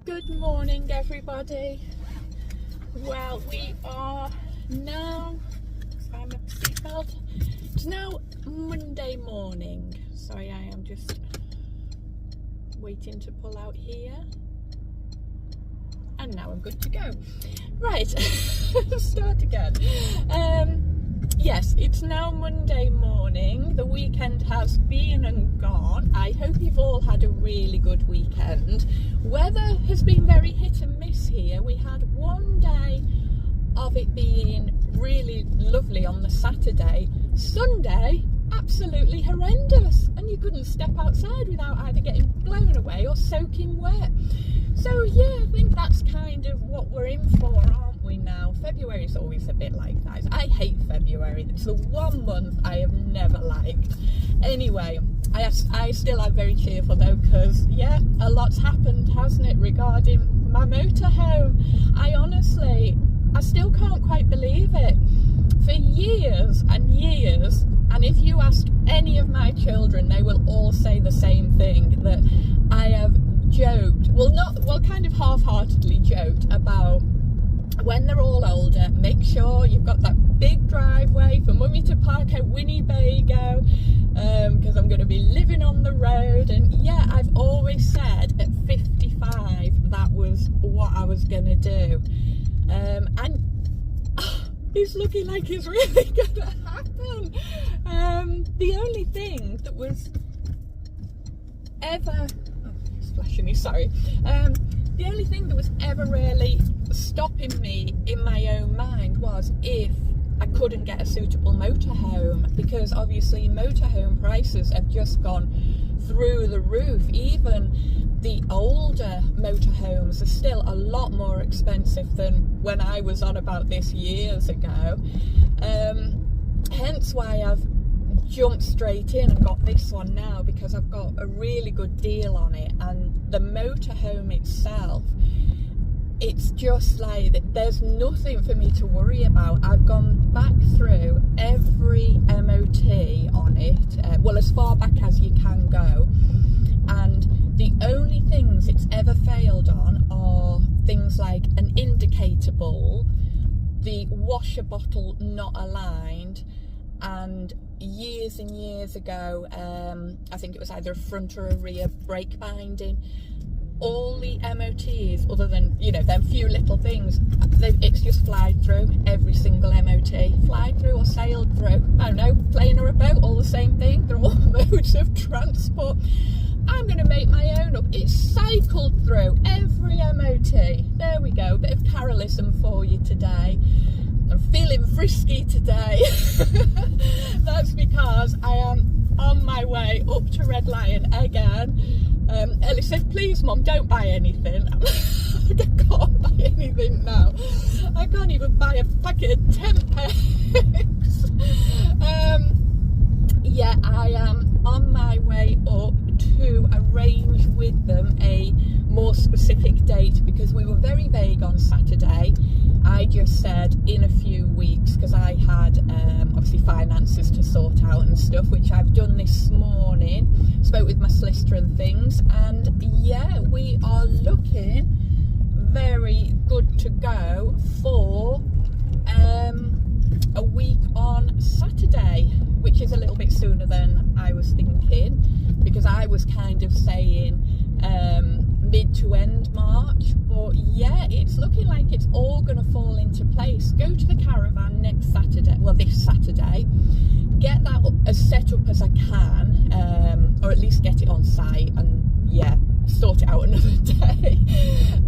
Good morning, everybody. Well, we are now, I'm a seatbelt. It's now Monday morning. Sorry, I am just waiting to pull out here. And now I'm good to go. Right, start again. Yes, it's now Monday morning. The weekend has been and gone. I hope you've all had a really good weekend. Weather has been very hit and miss here. We had one day of it being really lovely on the Saturday. Sunday, absolutely horrendous. And you couldn't step outside without either getting blown away or soaking wet. So yeah, I think that's kind of what we're in for, aren't we now? February is always a bit like that. I hate February. It's the one month I have never liked. Anyway, I still am very cheerful though, because yeah, a lot's happened, hasn't it, regarding my motorhome. I still can't quite believe it. For years and years, and if you ask any of my children, they will all say the same thing, that I have joked, kind of half-heartedly joked about when they're all older, make sure you've got that big driveway for mummy to park her Winnebago, because I'm going to be living on the road. And yeah, I've always said at 55 that was what I was going to do, and it's looking like it's really going to happen. The only thing that was ever the only thing that was ever really stopping me in my own mind was if I couldn't get a suitable motorhome, because obviously motorhome prices have just gone through the roof. Even the older motorhomes are still a lot more expensive than when I was on about this years ago. Hence why I've jumped straight in and got this one now, because I've got a really good deal on it. And the motorhome itself, it's just like there's nothing for me to worry about. I've gone back through every MOT on it, well, as far back as you can go, and the only things it's ever failed on are things like an indicator bulb, the washer bottle not aligned, and years and years ago, I think it was either a front or a rear brake binding. All the MOTs, other than, you know, them few little things, it's just flied through. Every single MOT flied through or sailed through. I don't know, plane or a boat, all the same thing. They're all modes of transport. I'm going to make my own up. It's cycled through every MOT. There we go, bit of carolism for you today. I'm feeling frisky today. That's because I am on my way up to Red Lion again. Ellie said, please mum, don't buy anything. I can't buy anything now. I can't even buy a packet of Tempex. Yeah, I am on my way up to arrange with them a more specific date, because we were very vague on Saturday. I just said in a few weeks, because I had obviously finances to sort out and stuff, which I've done this morning. Spoke with my solicitor and things, and yeah, we are looking very good to go for a week on Saturday, which is a little bit sooner than I was thinking, because I was kind of saying mid to end March. But yeah, it's looking like it's all going to fall into place. Go to the caravan next Saturday, well, this Saturday, get that as set up as I can, or at least get it on site, and yeah, sort it out another day.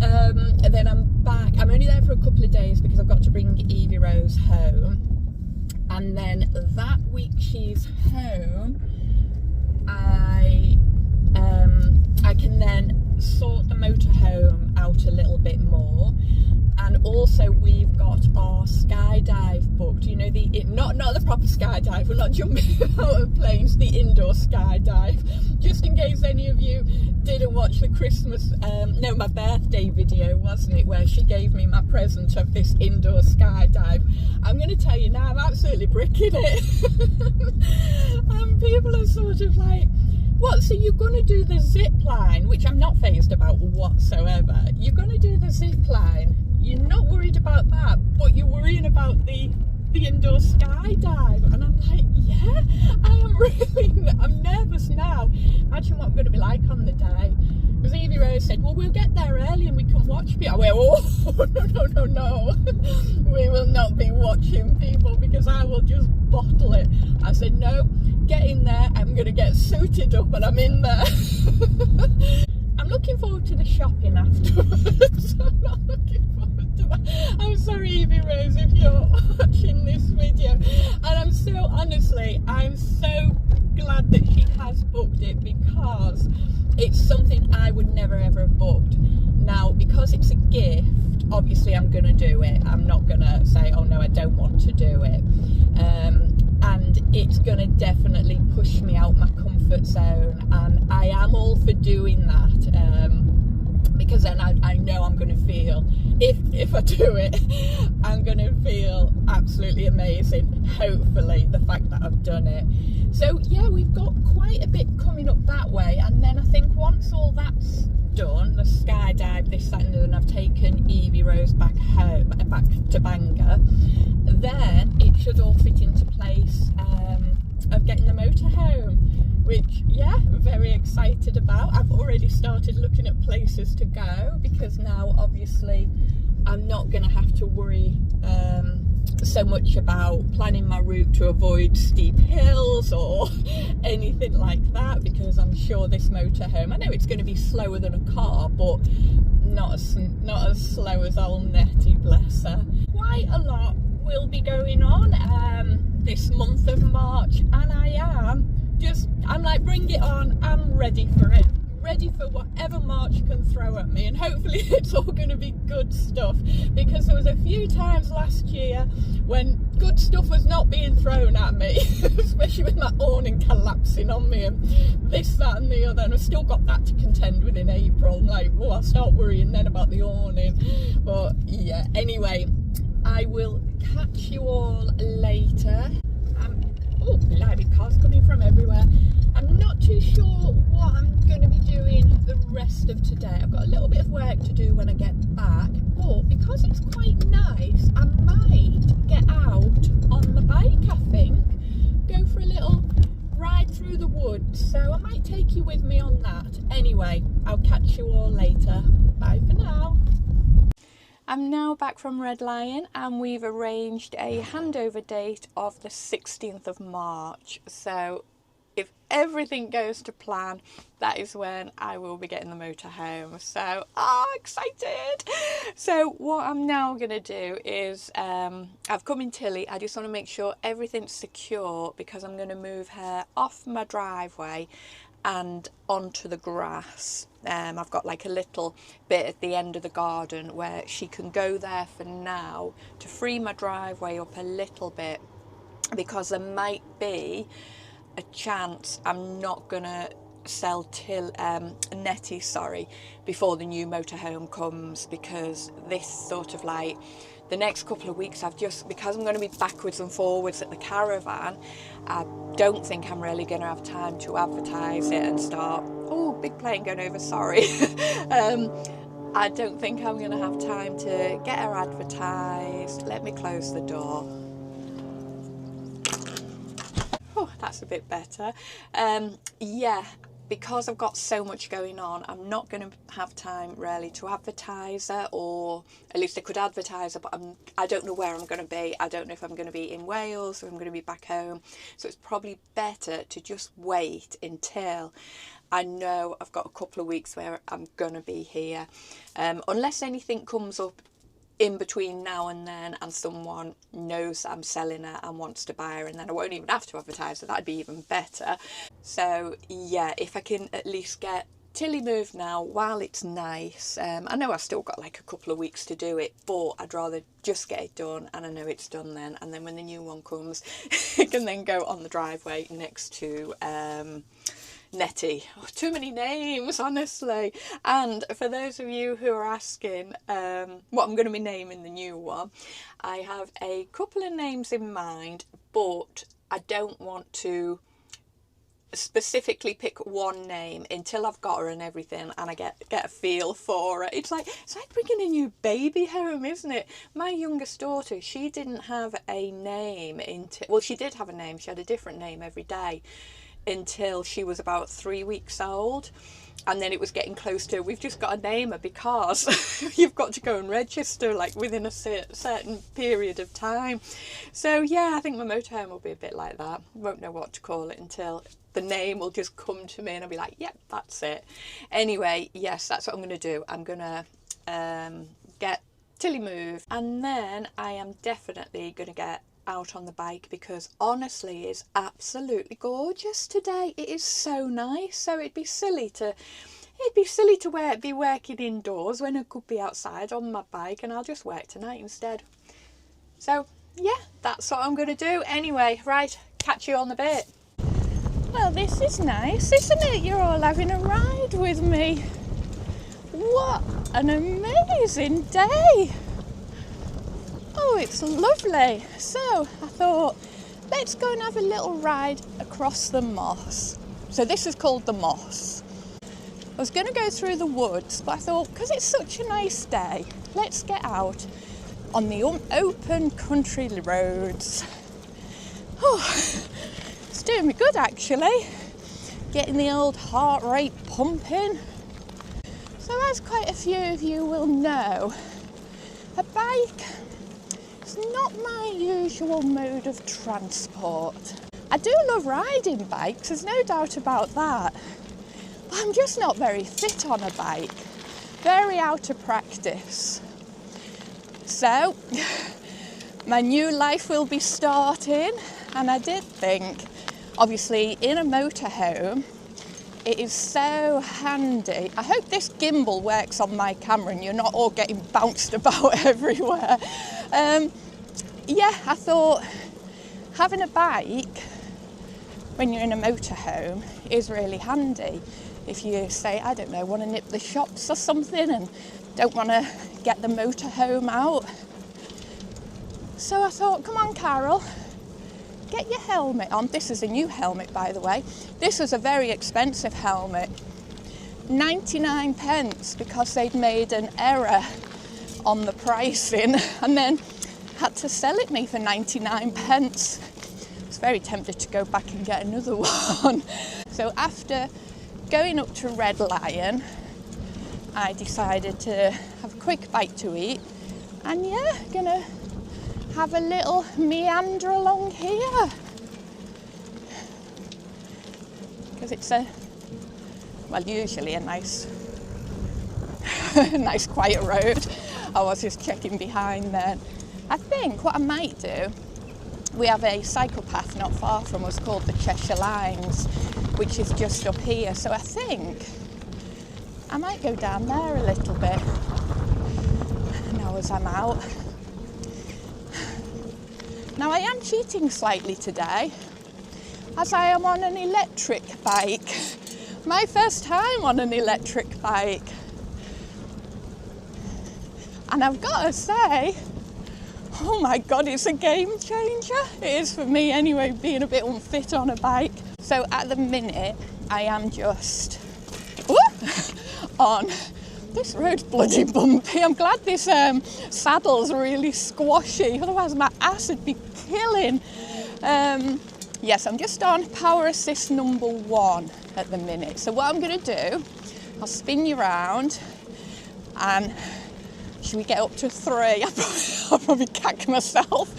And then I'm back. I'm only there for a couple of days because I've got to bring Evie Rose home, and then that week she's home, I can then sort the motorhome out a little bit more. And also we've got our skydive booked, you know, not the proper skydive, we're not jumping out of planes, the indoor skydive, just in case any of you didn't watch the my birthday video, wasn't it, where she gave me my present of this indoor skydive. I'm going to tell you now, I'm absolutely bricking it. And people are sort of like, what, so you're going to do the zip line, which I'm not phased about whatsoever. You're the zip line, you're not worried about that, but you're worrying about the indoor skydive. And I'm like, yeah, I am really, I'm nervous now. Imagine what I'm going to be like on the day. Because Evie Rose said, well, we'll get there early and we can watch people. I went, oh, no. We will not be watching people because I will just bottle it. I said, no, get in there. I'm going to get suited up and I'm in there. I'm looking forward to the shopping afterwards. I'm not looking forward to that. I'm sorry, Evie Rose, if you're watching this video. And I'm so glad that she has booked it, because it's something I would never ever have booked. Now, because it's a gift, obviously I'm going to do it. I'm not going to say, oh no, I don't want to do it. And it's going to definitely push me out my comfort zone, and I am all for doing that, because then I know I'm going to feel, if I do it, I'm going to feel absolutely amazing, hopefully, the fact that I've done it. So yeah, we've got quite a bit coming up that way, and then I think once all that's done, the skydive, this, that and the other, and I've taken Evie Rose back home, back to Bangor, then it should all fit into place of getting the motorhome, which, yeah, I'm very excited about. I've already started looking at places to go, because now obviously I'm not going to have to worry so much about planning my route to avoid steep hills or anything like that, because I'm sure this motorhome, I know it's going to be slower than a car, but not as slow as old Nettie, bless her. Quite a lot will be going on this month of March, and I'm like, bring it on, I'm ready for it, ready for whatever March can throw at me, and hopefully it's all going to be good stuff, because there was a few times last year when good stuff was not being thrown at me, especially with my awning collapsing on me and this, that and the other, and I've still got that to contend with in April. I'm like, oh, I'll start worrying then about the awning. But yeah, anyway, I will catch you all later. Oh, blimey, cars coming from everywhere. I'm not too sure what I'm going to be doing the rest of today. I've got a little bit of work to do when I get back, but because it's quite nice, I might get out on the bike, I think. Go for a little ride through the woods, so I might take you with me on that. Anyway, I'll catch you all later. Bye for now. I'm now back from Red Lion, and we've arranged a handover date of the 16th of March. So if everything goes to plan, that is when I will be getting the motorhome. So, excited! So what I'm now going to do is, I've come in Tilly. I just want to make sure everything's secure, because I'm going to move her off my driveway and onto the grass. I've got like a little bit at the end of the garden where she can go there for now to free my driveway up a little bit, because there might be a chance I'm not gonna sell Nettie, before the new motorhome comes, because this sort of like the next couple of weeks because I'm going to be backwards and forwards at the caravan, I don't think I'm really going to have time to advertise it and start, oh, big plane going over, sorry. I don't think I'm going to have time to get her advertised. Let me close the door. Oh, that's a bit better. Yeah, because I've got so much going on, I'm not going to have time really to advertise her, or at least I could advertise her, but I don't know where I'm going to be. I don't know if I'm going to be in Wales or I'm going to be back home. So it's probably better to just wait until I know I've got a couple of weeks where I'm going to be here. Unless anything comes up in between now and then and someone knows I'm selling her and wants to buy her, and then I won't even have to advertise her, that'd be even better. So yeah, if I can at least get Tilly moved now while it's nice. I know I've still got like a couple of weeks to do it, but I'd rather just get it done and I know it's done then, and then when the new one comes it can then go on the driveway next to Nettie. Oh, too many names, honestly. And for those of you who are asking what I'm going to be naming the new one, I have a couple of names in mind, but I don't want to specifically pick one name until I've got her and everything, and I get a feel for it. It's like bringing a new baby home, isn't it? My youngest daughter, she didn't have a name well, she did have a name. She had a different name every day until she was about 3 weeks old. And then it was getting close to, we've just got to name her because you've got to go and register like within a certain period of time. So yeah, I think my motorhome will be a bit like that. Won't know what to call it until the name will just come to me and I'll be like, yep, that's it. Anyway, yes, that's what I'm going to do. I'm going to get Tilly moved, and then I am definitely going to get out on the bike, because honestly it's absolutely gorgeous today. It is so nice. So it'd be silly to be working indoors when I could be outside on my bike, and I'll just work tonight instead. So yeah, that's what I'm going to do. Anyway, right, catch you on the bit. Well, this is nice, isn't it? You're all having a ride with me. What an amazing day. Oh, it's lovely. So I thought, let's go and have a little ride across the moss. So this is called the moss. I was going to go through the woods, but I thought, because it's such a nice day, let's get out on the open country roads. Oh, it's doing me good actually. Getting the old heart rate pumping. So as quite a few of you will know, a bike, it's not my usual mode of transport. I do love riding bikes, there's no doubt about that. But I'm just not very fit on a bike. Very out of practice. So, my new life will be starting, and I did think, obviously in a motorhome, it is so handy. I hope this gimbal works on my camera and you're not all getting bounced about everywhere. Yeah, I thought having a bike when you're in a motorhome is really handy. If you say, I don't know, want to nip the shops or something and don't want to get the motorhome out. So I thought, come on, Carol, get your helmet on. This is a new helmet, by the way. This was a very expensive helmet. 99 pence, because they'd made an error on the pricing and then had to sell it me for 99 pence. I was very tempted to go back and get another one. So after going up to Red Lion, I decided to have a quick bite to eat, and yeah, gonna have a little meander along here, because it's usually a nice nice quiet road. I was just checking behind then. I think what I might do, we have a cycle path not far from us called the Cheshire Lines, which is just up here, so I think I might go down there a little bit now as I'm out. Now I am cheating slightly today, as I am on an electric bike. My first time on an electric bike. And I've got to say, oh my God, it's a game changer. It is for me anyway, being a bit unfit on a bike. So at the minute, I am just on. This road's bloody bumpy. I'm glad this saddle's really squashy, otherwise my ass would be killing. Yes, I'm just on power assist number 1 at the minute. So what I'm going to do, I'll spin you round, and should we get up to 3? I'll probably cack myself.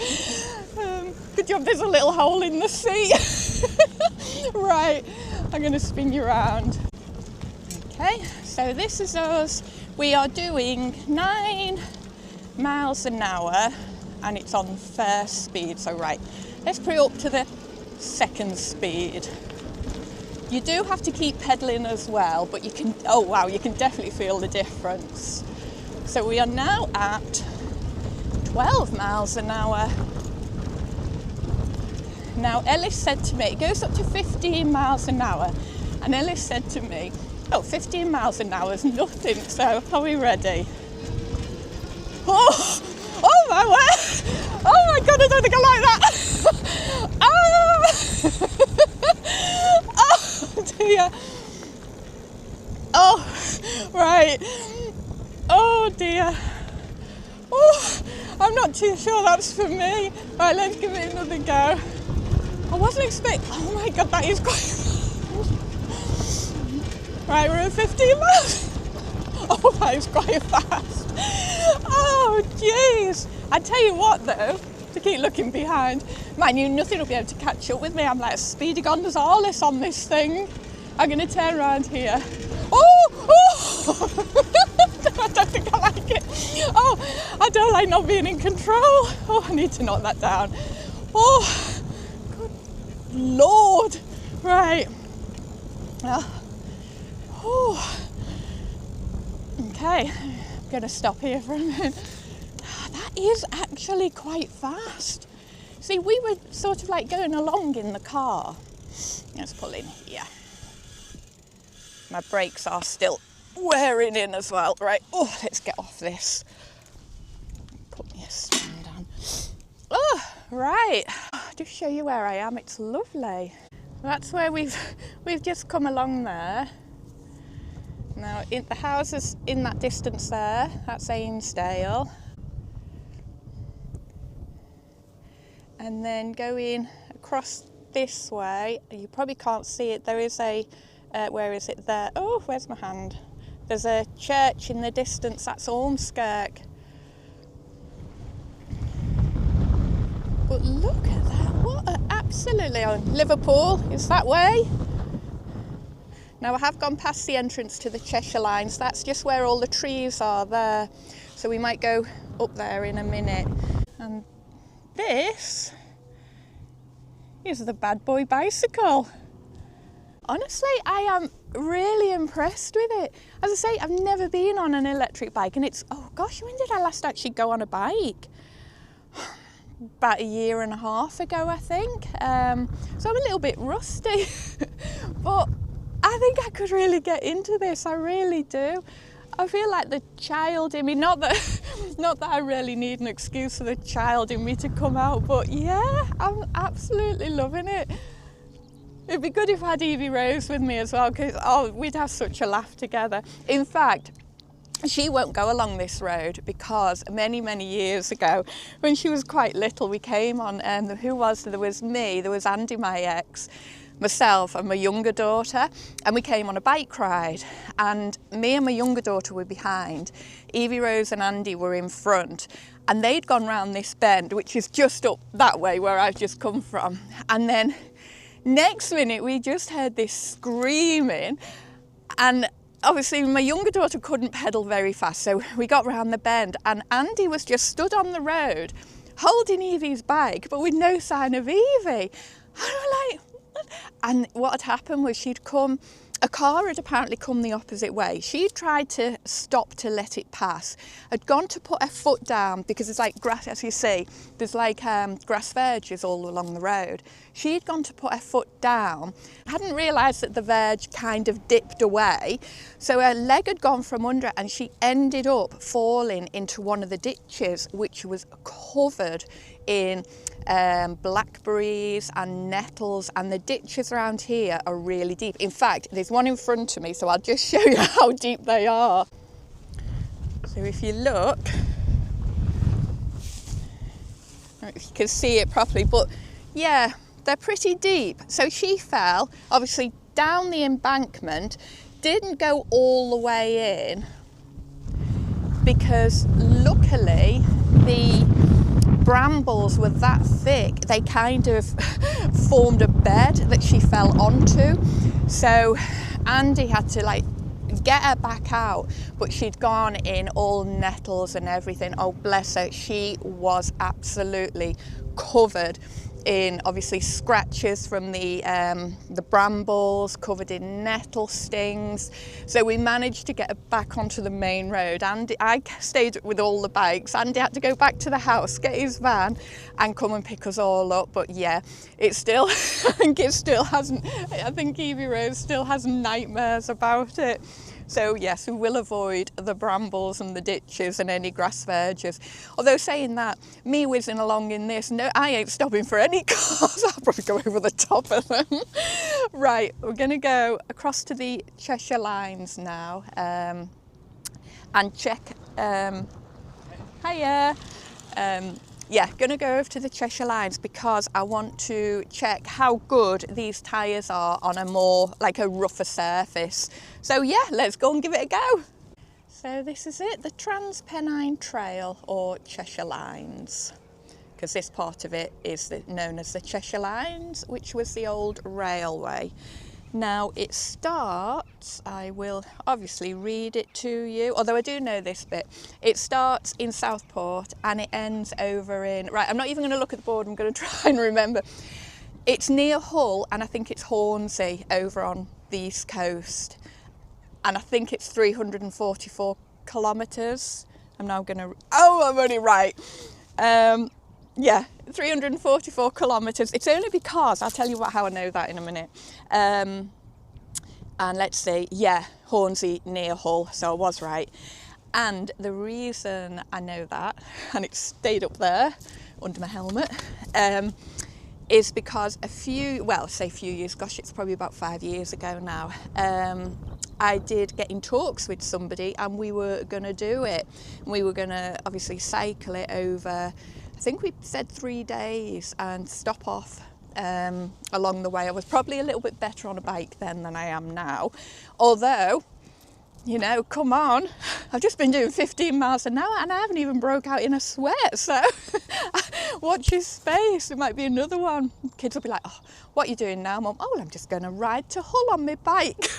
Good job there's a little hole in the seat. Right, I'm going to spin you round. Okay, so this is us. We are doing 9 miles an hour and it's on first speed. So right, let's put it up to the 2nd speed. You do have to keep pedaling as well, but you can, oh wow, you can definitely feel the difference. So we are now at 12 miles an hour. Now Ellis said to me, it goes up to 15 miles an hour, and Ellis said to me, oh, 15 miles an hour is nothing, so are we ready? Oh, oh my word! Oh my God, I don't think I like that! Ah! Oh. dear. Oh, right. Oh dear. Oh, I'm not too sure that's for me. Right, let's give it another go. I wasn't expecting, oh my God, that is quite fast. Right, we're at 15 miles. Oh, that is quite fast. Oh, jeez. I tell you what though, to keep looking behind, mind you, nothing will be able to catch up with me. I'm like a Speedy Gonzales on this thing. I'm going to turn around here. Oh! I don't think I like it. Oh, I don't like not being in control. Oh, I need to knock that down. Oh, good Lord. Right. Oh. Okay, I'm going to stop here for a minute. That is actually quite fast. See, we were sort of like going along in the car. Let's pull in here. My brakes are still wearing in as well. Right, oh, let's get off this. Put my stand on. Oh, right. I'll just show you where I am. It's lovely. That's where we've just come along there. Now, in the houses in that distance there, that's Ainsdale. And then going across this way, you probably can't see it, there is a, where is it there? Oh, where's my hand? There's a church in the distance, that's Ormskirk. But look at that, what absolutely, Liverpool is that way. Now I have gone past the entrance to the Cheshire lines, that's just where all the trees are there. So we might go up there in a minute. And this is the bad boy bicycle. Honestly, I am really impressed with it. As I say, I've never been on an electric bike and it's, oh gosh, when did I last actually go on a bike? About 1.5 years ago, I think. So I'm a little bit rusty, but I think I could really get into this, I really do. I feel like the child in me, not that I really need an excuse for the child in me to come out, but yeah, I'm absolutely loving it. It'd be good if I had Evie Rose with me as well, because we'd have such a laugh together. In fact, she won't go along this road because many, many years ago, when she was quite little, we came on, there was me, there was Andy, my ex, myself and my younger daughter, and we came on a bike ride, and me and my younger daughter were behind. Evie Rose and Andy were in front, and they'd gone round this bend, which is just up that way where I've just come from. And then next minute we just heard this screaming, and obviously my younger daughter couldn't pedal very fast, so we got round the bend and Andy was just stood on the road holding Evie's bike but with no sign of Evie. And we're like, and what had happened was a car had apparently come the opposite way. She tried to stop to let it pass, had gone to put her foot down because there's like grass, as you see, there's like grass verges all along the road. She'd gone to put her foot down, hadn't realised that the verge kind of dipped away, so her leg had gone from under it and she ended up falling into one of the ditches, which was covered in blackberries and nettles, and the ditches around here are really deep. In fact, there's one in front of me, so I'll just show you how deep they are. So if you look, I don't know if you can see it properly, but yeah, they're pretty deep. So she fell, obviously, down the embankment, didn't go all the way in, because luckily the brambles were that thick, they kind of formed a bed that she fell onto. So Andy had to like get her back out, but she'd gone in all nettles and everything. Oh bless her, she was absolutely covered in obviously scratches from the brambles, covered in nettle stings. So we managed to get her back onto the main road. And I stayed with all the bikes. Andy had to go back to the house, get his van and come and pick us all up. But yeah, it still, I think Evie Rose still has nightmares about it. So yes, we will avoid the brambles and the ditches and any grass verges. Although saying that, me whizzing along in this, no, I ain't stopping for any cars. I'll probably go over the top of them. Right, we're going to go across to the Cheshire lines now and check. Hiya. Yeah, going to go over to the Cheshire lines because I want to check how good these tyres are on a more, like a rougher surface. So yeah, let's go and give it a go. So this is it, the Transpennine Trail or Cheshire Lines, because this part of it is known as the Cheshire Lines, which was the old railway. Now it starts, I will obviously read it to you, although I do know this bit. It starts in Southport and it ends over in, right, I'm not even going to look at the board, I'm going to try and remember. It's near Hull and I think it's Hornsey over on the east coast. And I think it's 344 kilometres. I'm now going to, oh, I'm only right. Yeah, 344 kilometres. It's only because, I'll tell you how I know that in a minute. And let's see, yeah, Hornsey near Hull, so I was right. And the reason I know that, and it stayed up there under my helmet, is because a few years, gosh, it's probably about 5 years ago now, I did get in talks with somebody and we were going to do it. We were going to obviously cycle it over, I think we said 3 days, and stop off along the way. I was probably a little bit better on a bike then than I am now. Although, you know, come on, I've just been doing 15 miles an hour and I haven't even broke out in a sweat. So watch your space. It might be another one. Kids will be like, oh, what are you doing now, Mum? Oh, well, I'm just going to ride to Hull on my bike.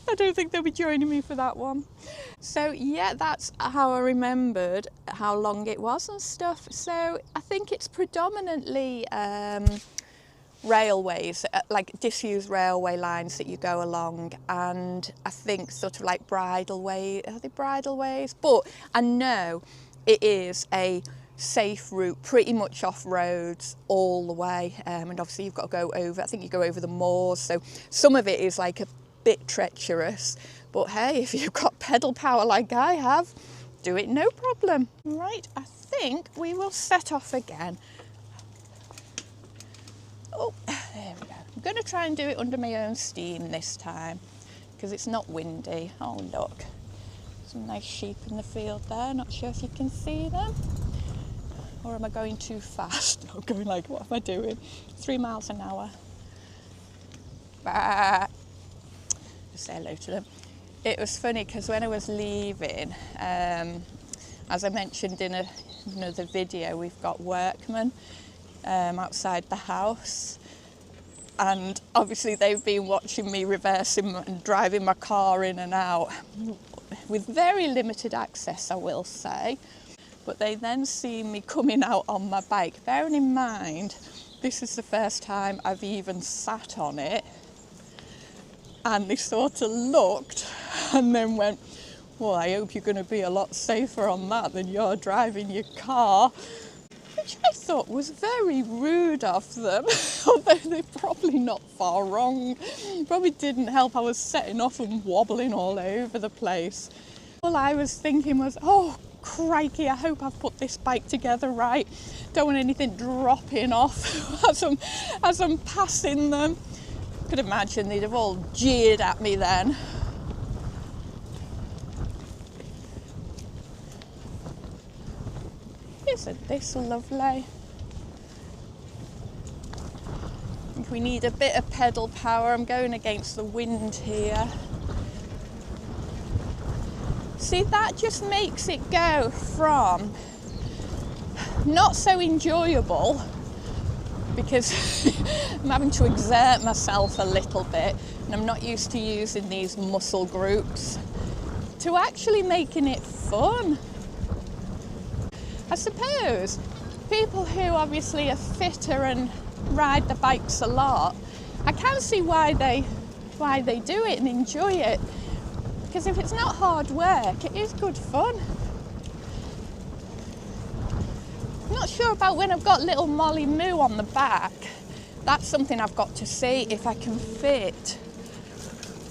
I don't think they'll be joining me for that one. So yeah, that's how I remembered how long it was and stuff. So I think it's predominantly railways, like disused railway lines that you go along, and I think sort of like bridleways, are they bridleways? But I know it is a safe route, pretty much off roads all the way, and obviously you've got to go over, I think you go over the moors, so some of it is like a bit treacherous, but hey, if you've got pedal power like I have, do it no problem. Right, I think we will set off again. Oh, there we go. I'm going to try and do it under my own steam this time because it's not windy. Oh look, some nice sheep in the field there, not sure if you can see them. Or am I going too fast? I'm going like, what am I doing? 3 miles an hour. Bah. Just say hello to them. It was funny because when I was leaving, as I mentioned in another video, we've got workmen outside the house. And obviously they've been watching me reversing and driving my car in and out with very limited access, I will say. But they then see me coming out on my bike. Bearing in mind, this is the first time I've even sat on it. And they sort of looked and then went, well, I hope you're going to be a lot safer on that than you're driving your car. Which I thought was very rude of them, although they're probably not far wrong. Probably didn't help I was setting off and wobbling all over the place. All I was thinking was, oh, crikey, I hope I've put this bike together right. Don't want anything dropping off as I'm passing them. Could imagine they'd have all jeered at me then. Isn't this lovely? I think we need a bit of pedal power. I'm going against the wind here. See, that just makes it go from not so enjoyable because I'm having to exert myself a little bit and I'm not used to using these muscle groups, to actually making it fun. I suppose people who obviously are fitter and ride the bikes a lot, I can see why they do it and enjoy it. Because if it's not hard work, it is good fun. I'm not sure about when I've got little Molly Moo on the back. That's something I've got to see if I can fit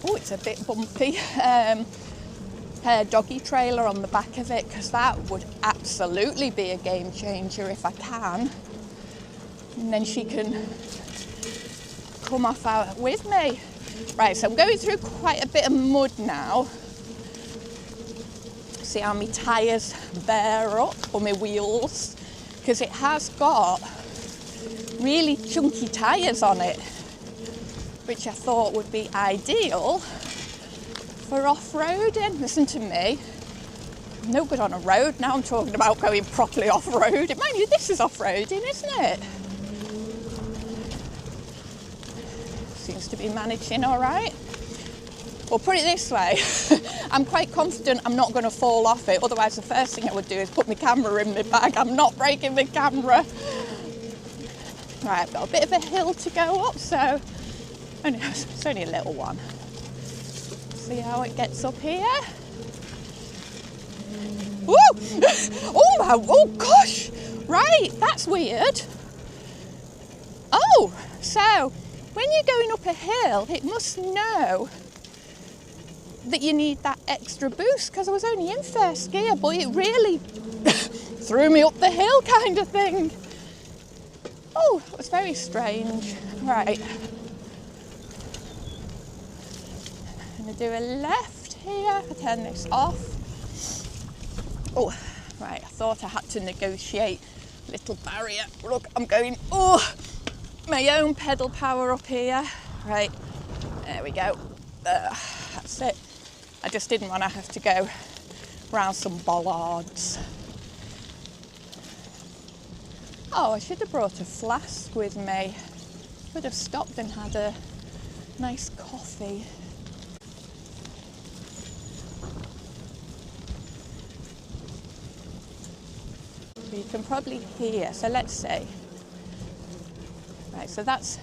oh, it's a bit bumpy, doggy trailer on the back of it, because that would absolutely be a game changer if I can. And then she can come off out with me. Right, so I'm going through quite a bit of mud now. See how my tyres bear up, or my wheels, because it has got really chunky tyres on it, which I thought would be ideal for off-roading. Listen to me, I'm no good on a road. Now I'm talking about going properly off-road. Mind you, this is off-roading, isn't it? Seems to be managing all right. Well, put it this way, I'm quite confident I'm not going to fall off it, otherwise the first thing I would do is put my camera in my bag. I'm not breaking my camera. Right, I've got a bit of a hill to go up, so it's only a little one. See how it gets up here. Woo! Oh gosh! Right, that's weird. Oh, so when you're going up a hill, it must know that you need that extra boost, because I was only in first gear, but it really threw me up the hill kind of thing. Oh, it was very strange. Right. I'm going to do a left here. I turn this off. Oh, right. I thought I had to negotiate a little barrier. Look, I'm going, oh, my own pedal power up here. Right. There we go. That's it. I just didn't want to have to go round some bollards. Oh, I should have brought a flask with me. Could have stopped and had a nice coffee. You can probably hear, so let's see. Right, so that's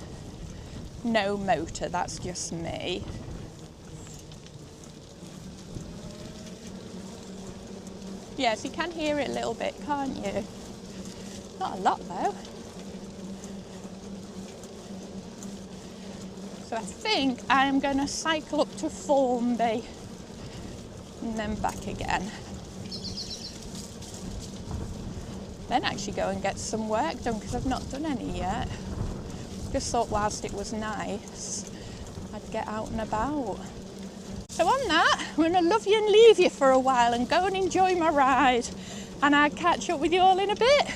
no motor, that's just me. Yes, you can hear it a little bit, can't you? Not a lot though. So I think I'm going to cycle up to Formby and then back again. Then actually go and get some work done, because I've not done any yet. Just thought whilst it was nice, I'd get out and about. So on that, I'm going to love you and leave you for a while and go and enjoy my ride. And I'll catch up with you all in a bit.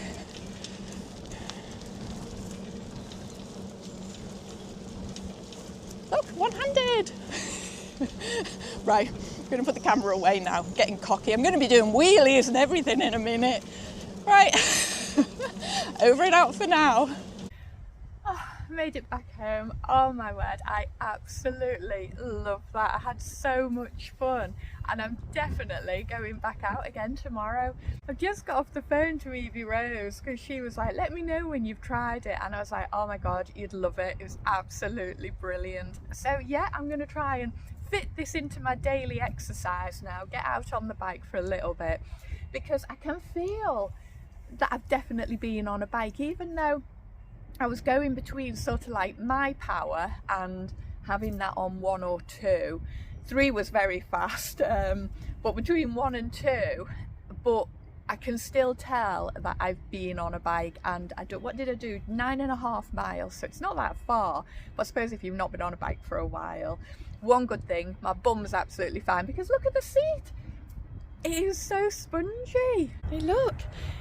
Look, one-handed. Right, I'm going to put the camera away now. I'm getting cocky. I'm going to be doing wheelies and everything in a minute. Right, over and out for now. Made it back home. Oh my word, I absolutely love that. I had so much fun, and I'm definitely going back out again tomorrow. I've just got off the phone to Evie Rose, because she was like, let me know when you've tried it, and I was like, oh my god, you'd love it. It was absolutely brilliant. So yeah, I'm going to try and fit this into my daily exercise now, get out on the bike for a little bit, because I can feel that I've definitely been on a bike, even though I was going between sort of like my power and having that on 1 or 2. 3 was very fast, but between 1 and 2, but I can still tell that I've been on a bike. And what did I do? 9.5 miles, so it's not that far, but I suppose if you've not been on a bike for a while. One good thing, my bum's absolutely fine, because look at the seat. It is so spongy. Hey, look,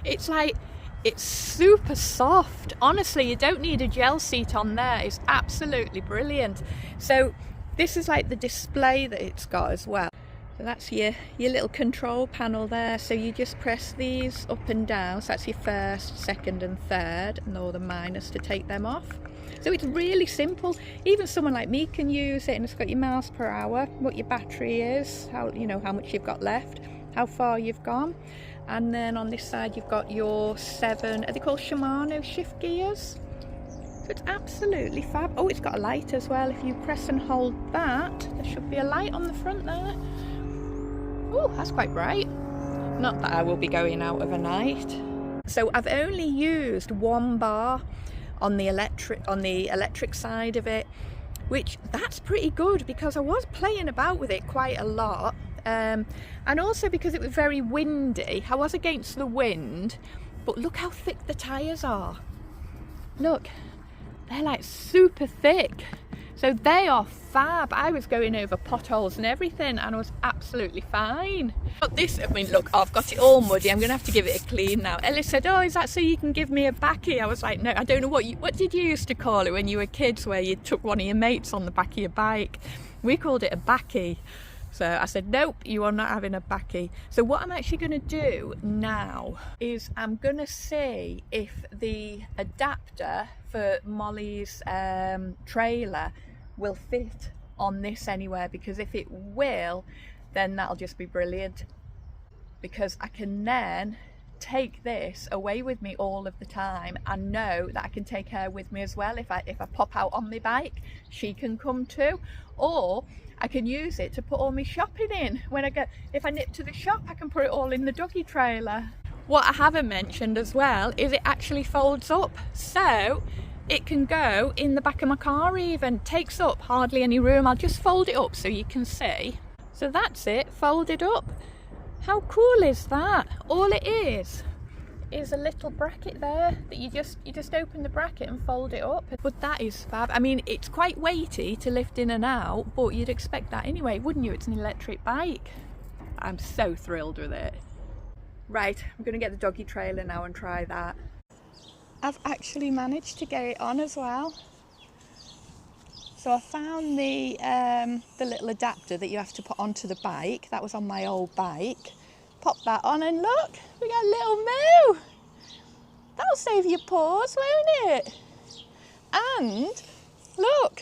it's like, it's super soft. Honestly, you don't need a gel seat on there. It's absolutely brilliant. So this is like the display that it's got as well. So that's your little control panel there. So you just press these up and down. So that's your first, second and third, and all the minors to take them off. So it's really simple. Even someone like me can use it, and it's got your miles per hour, what your battery is, how much you've got left, how far you've gone. And then on this side you've got your 7, are they called Shimano shift gears? So it's absolutely fab. Oh, it's got a light as well. If you press and hold that, there should be a light on the front there. Oh, that's quite bright. Not that I will be going out of a night. So I've only used 1 bar on the electric side of it, which that's pretty good because I was playing about with it quite a lot, and also because it was very windy. I was against the wind, but look how thick the tyres are. Look, they're like super thick. So they are fab. I was going over potholes and everything and I was absolutely fine. But this, I mean, look, I've got it all muddy. I'm going to have to give it a clean now. Ellie said, oh, is that so you can give me a backie? I was like, no, I don't know what did you used to call it when you were kids, where you took one of your mates on the back of your bike? We called it a backie. So I said, nope, you are not having a backie. So what I'm actually going to do now is I'm going to see if the adapter for Molly's trailer will fit on this anywhere, because if it will, then that'll just be brilliant, because I can then take this away with me all of the time and know that I can take her with me as well. If I pop out on my bike, she can come too, or I can use it to put all my shopping in. If I nip to the shop, I can put it all in the doggy trailer. What I haven't mentioned as well is it actually folds up, so it can go in the back of my car even. Takes up hardly any room. I'll just fold it up so you can see. So that's it, folded up. How cool is that? All it is a little bracket there that you just open the bracket and fold it up. But that is fab. I mean, it's quite weighty to lift in and out, but you'd expect that anyway, wouldn't you? It's an electric bike. I'm so thrilled with it. Right, I'm gonna get the doggy trailer now and try that. I've actually managed to get it on as well. So I found the little adapter that you have to put onto the bike. That was on my old bike. Pop that on and look, we got a little moo. That'll save your paws, won't it? And look,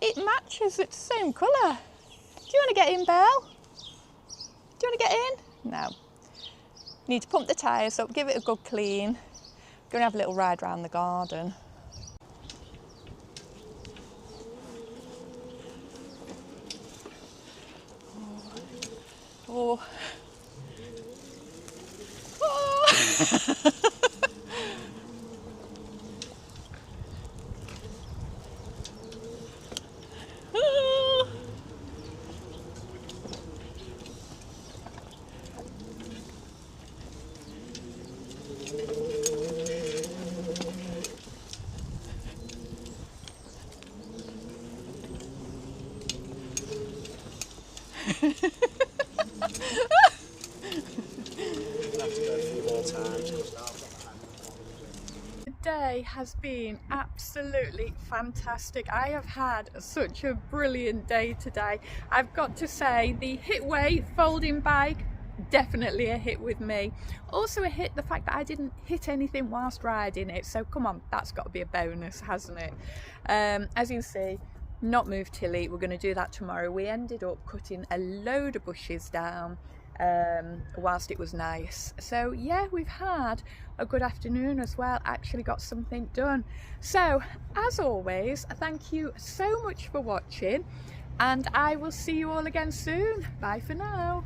it matches, it's the same colour. Do you want to get in, Belle? Do you want to get in? No. Need to pump the tyres up, give it a good clean. Going to have a little ride around the garden. Oh. Oh. Today has been absolutely fantastic. I have had such a brilliant day today. I've got to say, the HITWAY folding bike, definitely a hit with me. Also a hit the fact that I didn't hit anything whilst riding it, so come on, that's got to be a bonus, hasn't it? As you can see, not moved Tilly. We're going to do that tomorrow. We ended up cutting a load of bushes down whilst it was nice. So yeah, we've had a good afternoon as well, actually got something done. So as always, thank you so much for watching and I will see you all again soon. Bye for now.